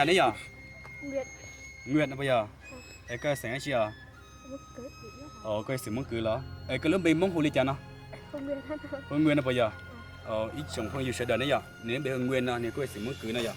cái này à Nguyệt. Nguyệt bây giờ cái sáng gì à cái sự muốn cười đó cái lớn bị mong hồ ly chả nó con Nguyên là bây giờ ít chồng không yêu sẽ đời đấy giờ nếu bị Nguyên là nếu có sự muốn cười này giờ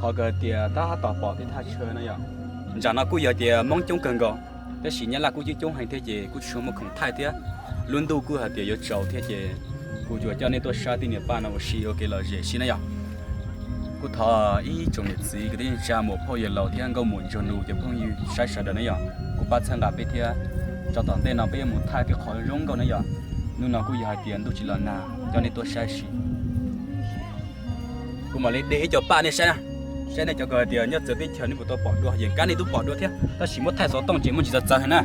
họ cái tiền ta tỏ bỏ thì ta chơi này giờ giờ nó cũng giờ tiền mong chống cần gò thế chỉ nhớ là cũng chỉ chống hành thế gì cũng sống một không thay thế luôn đâu cũng hạt tiền giờ trâu thế gì cũng cho nên tôi sao thì nhiều bạn nào xí ok là gì xí này giờ cũng thà ý trong lịch sử cái đến cha một hồi giờ lâu thì anh có muốn cho nụ thì không như sai sai đó này giờ cũng bắt sang gặp bên thế cho tận tên nào bên một thay thì khỏi rong cái này giờ nên nào cũng giờ tiền tôi chỉ là nào cho nên tôi sai xí cũng mà lấy để cho bạn này xem này cho cái tiền nhất giờ đến chờ nên tôi bỏ đua hiện cái này tôi bỏ đua thế ta chỉ muốn thay số tổng chỉ muốn chỉ giật giật này